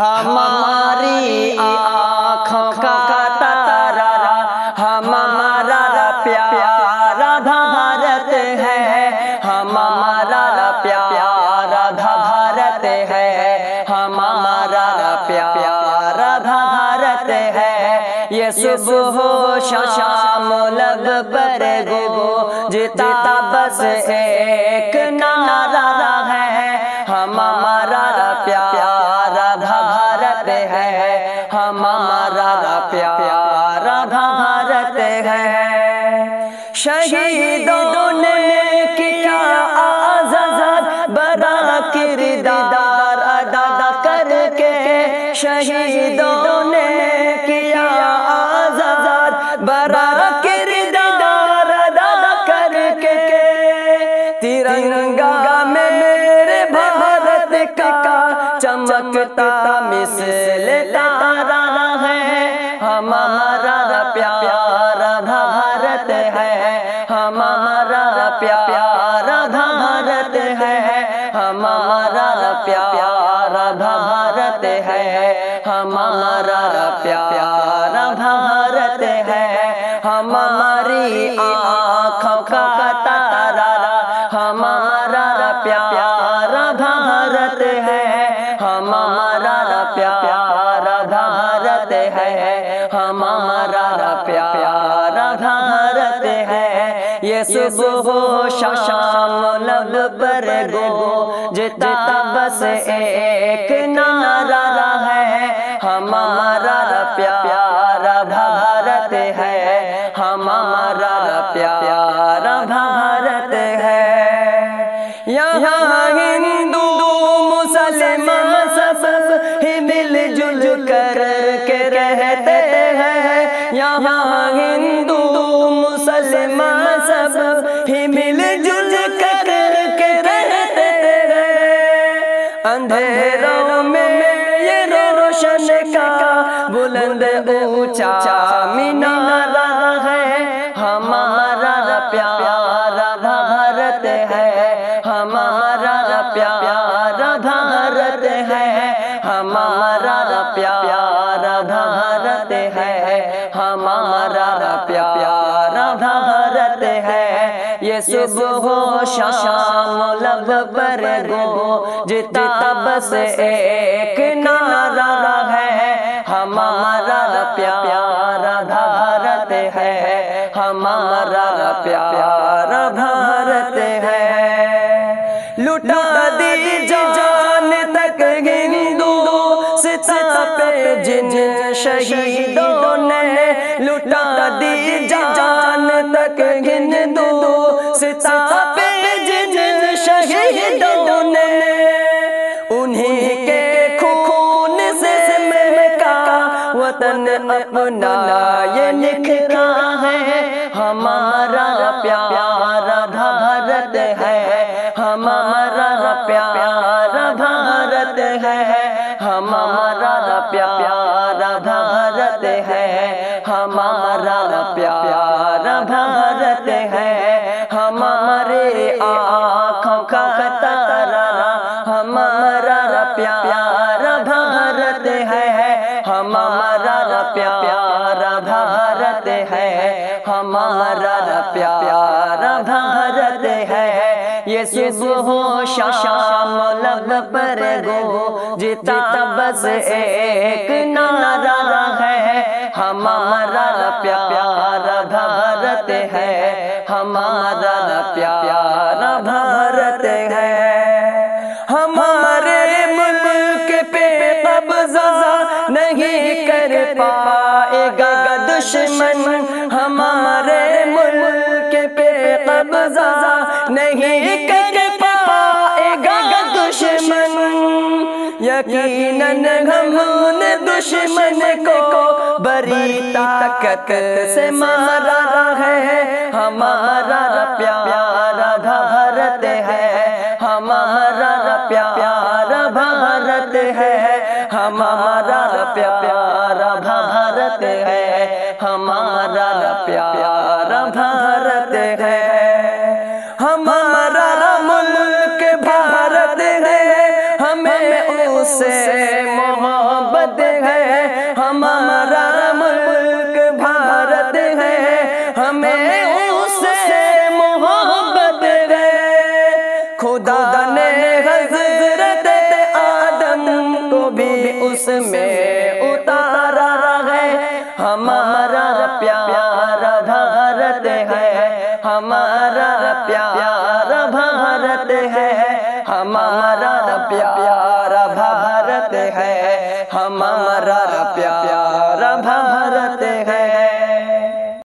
हमारी आँखों का तारा हमारा प्यारा भारत है, हमारा प्यारा भारत है, हमारा प्यारा भारत है। ये सुबह शाम लब पर गूंजता बस एक नारा है, हमारा प्यारा भारत है, हमारा प्यारा भारत है। शहीदों ने किया आज़ाद बड़ा किरदार अदा करके, शहीदों ने किया आज़ाद बड़ा किरदार अदा करके। तिरंगा में मेरे भारत का चमकता मिसल तारा है, हमारा प्यारा भारत है, हमारा प्यारा भारत है, हमारा प्यारा भारत है, हमारा प्यारा भारत है। हमारी आँखों का तारा हमारा प्यारा भारत है, हमारा प्यारा भारत है, हमारा प्यारा भारत है। ये सुबह शाम लब पर गूंजता बस एक नारा है, हमारा प्यारा भारत है, हमारा प्यारा भारत है। यहाँ हिंदू मुसलमान सब ही मिलजुल कर के रहते हैं, यहाँ हिंदू मुसलमान सब ही मिलजुल कर के रहते हैं। अंधेरों में ये रोशन का बुलंद ऊंचा मीनारा है, हमारा प्यारा भारत है, हमारा प्यारा भारत है, हमारा प्यारा भारत है, हमारा प्यारा भारत है। ये सुबह शाम लब पर गूंजता बस एक नारा है, हमारा प्यारा भारत है, हमारा प्यारा भारत है। लुटा दी जान तक हिंदू सिता पे जिन शहीदों ने, लुटा दी जान तक हिंदू सिता पे जिन शहीदों ने। उन्हीं के खून से महका वतन अपना ये लिख रहा है, हमारा प्यारा भारत है, हमारा प्यारा भारत है, हमारा प्यारा भारत है, हमारा प्यारा भारत है। हमारे आँखों का तारा हमारा प्यारा भारत है, हमारा प्यारा भारत है, हमारा प्यारा भारत है। ये सुबह शाम लब पर गूंजता बस एक नारा है, हमारा प्यारा भारत है, हमारा प्यारा भारत है। हमारे मुल्क पे कब्जा नहीं कर पाएगा दुश्मन, हमारे मुल्क पे कब्जा नहीं कर पाएगा दुश्मन। यकीनन हमने दुश्मन को बड़ी ताकत से मारा है, हमारा प्यारा भारत है, हमारा प्यारा भारत है, हमारा प्यारा भारत है, हमारा प्यारा भारत है। हमारा मुल्क भारत है, हमें उससे मोहब्बत ने हज़रत आदम को भी उसमें उतारा है। हमारा प्यारा भारत है, हमारा प्यारा भारत है, हमारा प्यारा भारत है, हमारा